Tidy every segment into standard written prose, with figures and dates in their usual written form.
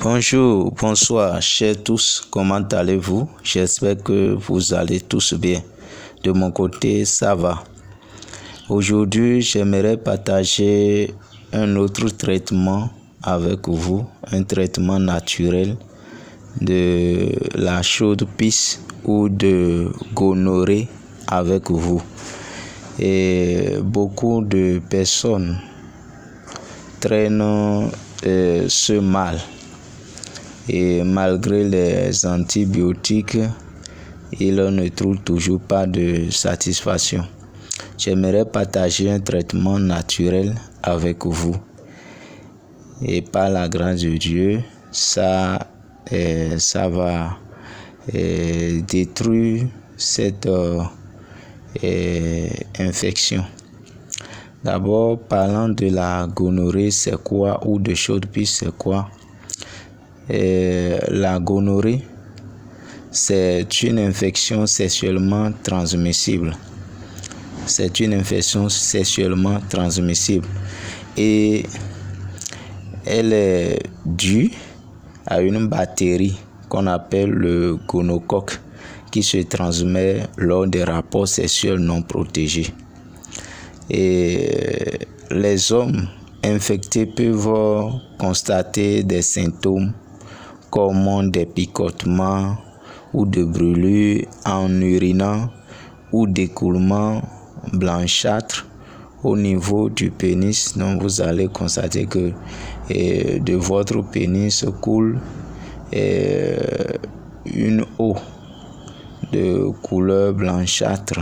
Bonjour, bonsoir, chers tous, comment allez-vous? J'espère que vous allez tous bien. De mon côté, ça va. Aujourd'hui, j'aimerais partager un autre traitement avec vous, un traitement naturel de la chaude pisse ou de gonorrhée avec vous. Et beaucoup de personnes traînent ce mal. Et malgré les antibiotiques, ils ne trouvent toujours pas de satisfaction. J'aimerais partager un traitement naturel avec vous. Et par la grâce de Dieu, ça va détruire cette infection. D'abord, parlant de la gonorrhée, c'est quoi? Ou de chaude pisse, c'est quoi? La gonorrhée, c'est une infection sexuellement transmissible. C'est une infection sexuellement transmissible et elle est due à une bactérie qu'on appelle le gonocoque qui se transmet lors des rapports sexuels non protégés. Et les hommes infectés peuvent constater des symptômes comme des picotements ou de brûlures en urinant ou d'écoulements blanchâtres au niveau du pénis. Donc vous allez constater que de votre pénis coule une eau de couleur blanchâtre.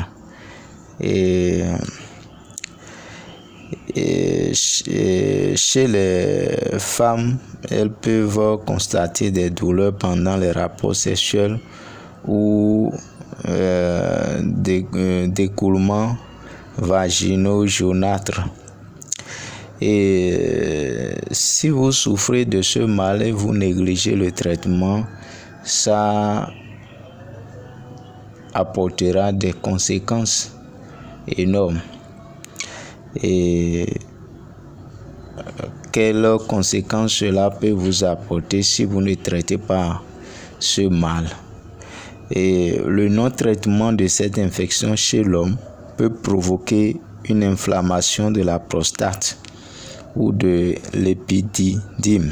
Et chez les femmes, elles peuvent constater des douleurs pendant les rapports sexuels ou d'écoulements vaginaux jaunâtres. Et si vous souffrez de ce mal et vous négligez le traitement, ça apportera des conséquences énormes. Et quelles conséquences cela peut vous apporter si vous ne traitez pas ce mal? Et le non-traitement de cette infection chez l'homme peut provoquer une inflammation de la prostate ou de l'épididyme.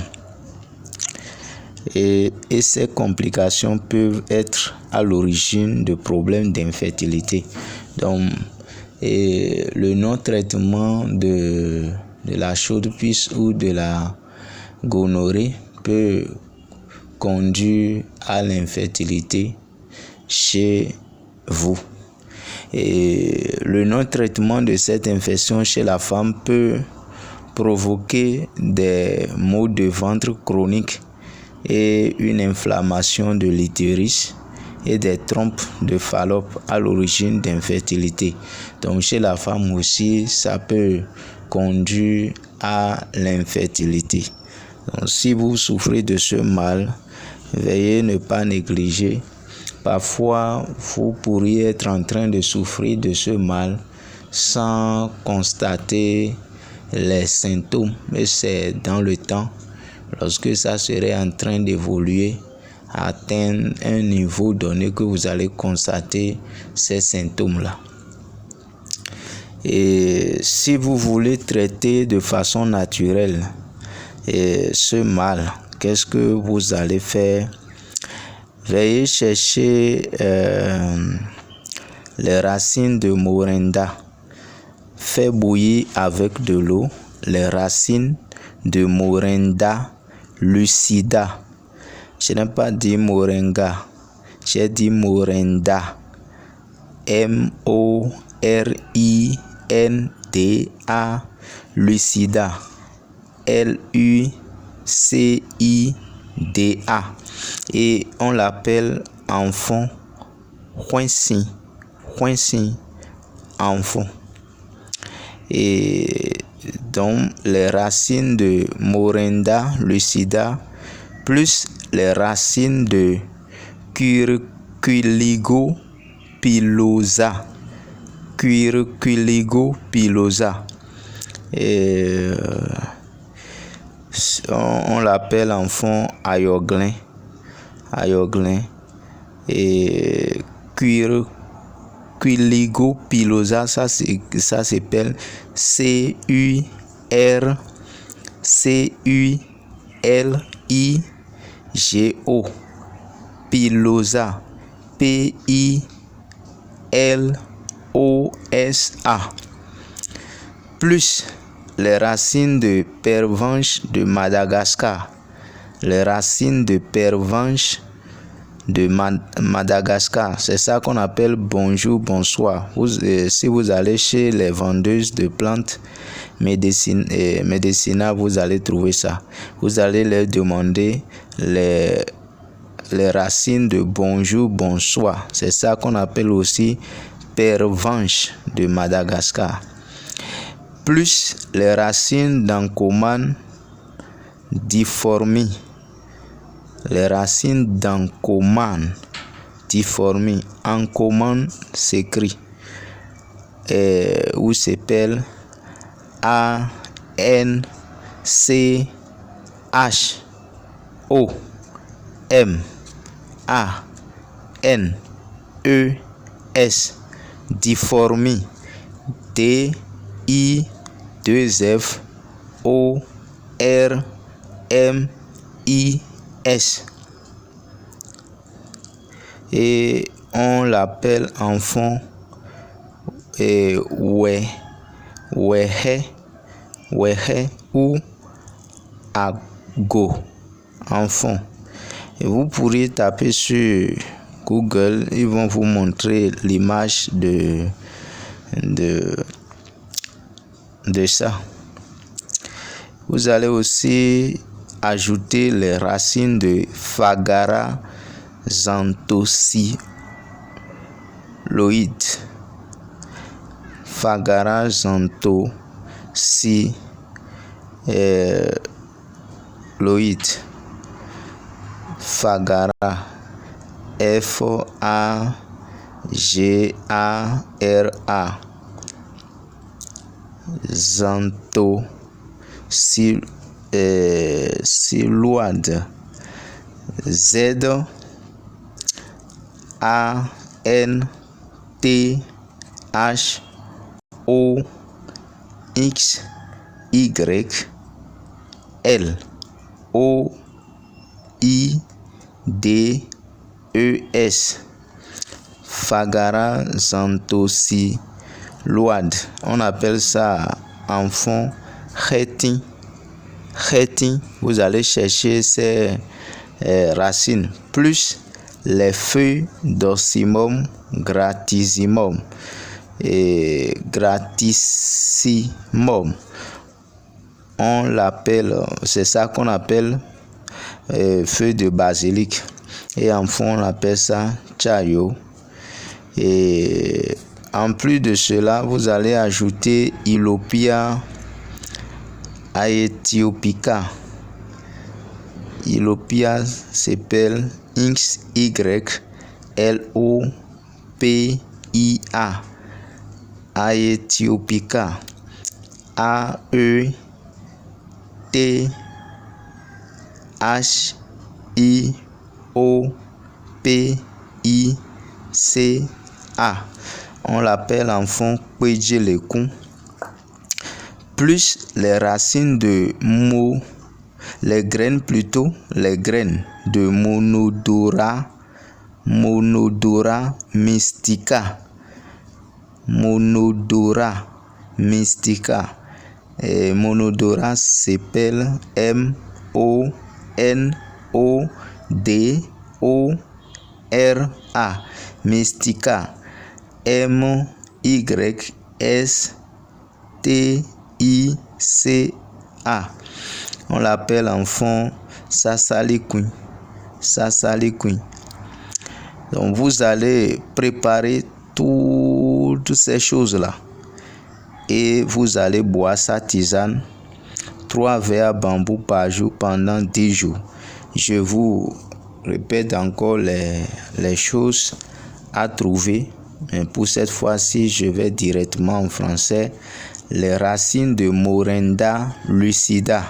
Et ces complications peuvent être à l'origine de problèmes d'infertilité. Donc, le non-traitement de la chaude pisse ou de la gonorrhée peut conduire à l'infertilité chez vous. Et le non-traitement de cette infection chez la femme peut provoquer des maux de ventre chroniques et une inflammation de l'utérus et des trompes de Fallope à l'origine d'infertilité. Donc chez la femme aussi, ça peut conduire à l'infertilité. Donc si vous souffrez de ce mal, veuillez ne pas négliger. Parfois, vous pourriez être en train de souffrir de ce mal sans constater les symptômes, mais c'est dans le temps, lorsque ça serait en train d'évoluer, atteindre un niveau donné que vous allez constater ces symptômes-là. Et si vous voulez traiter de façon naturelle ce mal, qu'est-ce que vous allez faire? Veuillez chercher les racines de moringa. Faites bouillir avec de l'eau les racines de moringa lucida. Je n'ai pas dit moringa, j'ai dit moringa. M-O-R-I-N-D-A, lucida. L-U-C-I-D-A. Et on l'appelle enfant huensi, enfant. Et donc les racines de moringa lucida plus les racines de curculigo pilosa. Et On l'appelle en fond ayoglin. Et Quiligopilosa, ça s'appelle Culigo. Pilosa, Pilosa. Plus les racines de pervenche de Madagascar. Les racines de pervenche de Madagascar, c'est ça qu'on appelle bonjour, bonsoir. Si vous allez chez les vendeuses de plantes médicinales, vous allez trouver ça. Vous allez leur demander les racines de bonjour, bonsoir. C'est ça qu'on appelle aussi pervenche de Madagascar. Plus les racines d'Ancoman difformi. Les racines d'Ancoman difformi. Ancoman s'écrit ou s'appelle ANCHOMANES. Difformi. DIFORMIS. Et on l'appelle en fond Wehe ou Ago en fond. Et vous pourriez taper sur Google, ils vont vous montrer l'image de ça. Vous allez aussi ajouter les racines de Fagara xanthosiloïde. Fagara xanthosiloïde. Fagara, Fagara. Xanthosiloïde. ZANTHOXYLOIDES. Fagara xanthosiloïde. On appelle ça en fond Khetin. Vous allez chercher ces racines plus les feuilles d'Ossimum gratissimum et gratissimum. On l'appelle, c'est ça qu'on appelle feuille de basilic. Et en fond, on appelle ça chayo. Et en plus de cela, vous allez ajouter Ilopia aethiopica. Ilopia s'appelle XYLOPIA. Aethiopica. AETHIOPICA. On l'appelle en fond Pédjelekoun. Plus les racines de les graines de Monodora mystica. Et Monodora s'appelle MONODORA. Mystica. MYSTICA. On l'appelle en fond Sasalikuin. Donc vous allez préparer toutes ces choses-là et vous allez boire sa tisane 3 verres bambou par jour pendant 10 jours. Je vous répète encore les choses à trouver. Mais pour cette fois-ci, je vais directement en français. Les racines de Morinda lucida.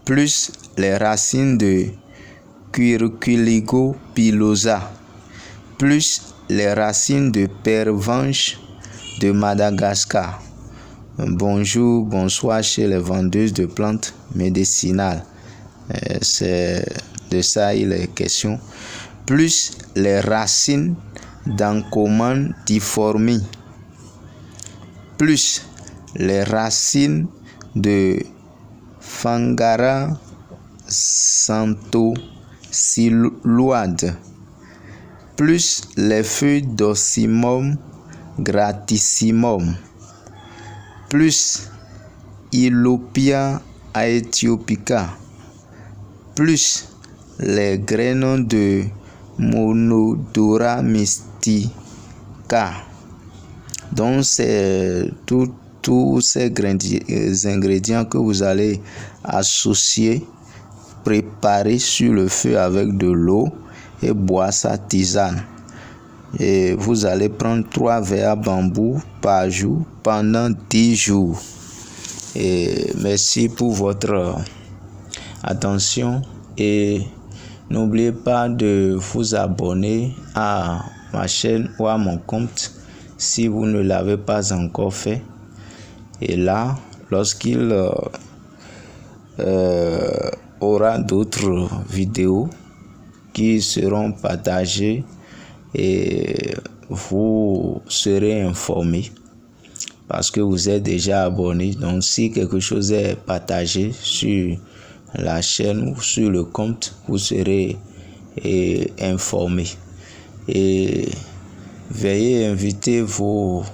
plus les racines de Querculago pilosa, plus les racines de pervenche de Madagascar. Bonjour, bonsoir chez les vendeuses de plantes médicinales. C'est de ça il est question. Plus les racines d'Ancoman difformi, plus les racines de Fangara santosiloide, plus les feuilles d'Ocimum gratissimum, plus Ilopia aethiopica, plus les graines de Monodora mystica. Donc c'est tous ces ingrédients que vous allez associer, préparer sur le feu avec de l'eau et boire sa tisane. Et vous allez prendre 3 verres bambou par jour pendant 10 jours. Et merci pour votre attention et n'oubliez pas de vous abonner à ma chaîne ou à mon compte si vous ne l'avez pas encore fait. Et là, lorsqu'il aura d'autres vidéos qui seront partagées et vous serez informés parce que vous êtes déjà abonné. Donc si quelque chose est partagé sur la chaîne ou sur le compte, vous serez informé. Et veuillez inviter vos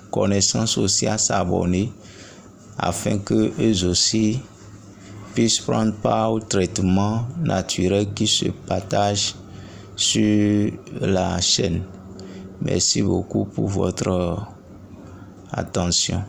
connaissances aussi à s'abonner afin que eux aussi puissent prendre part au traitement naturel qui se partage sur la chaîne. Merci beaucoup pour votre attention.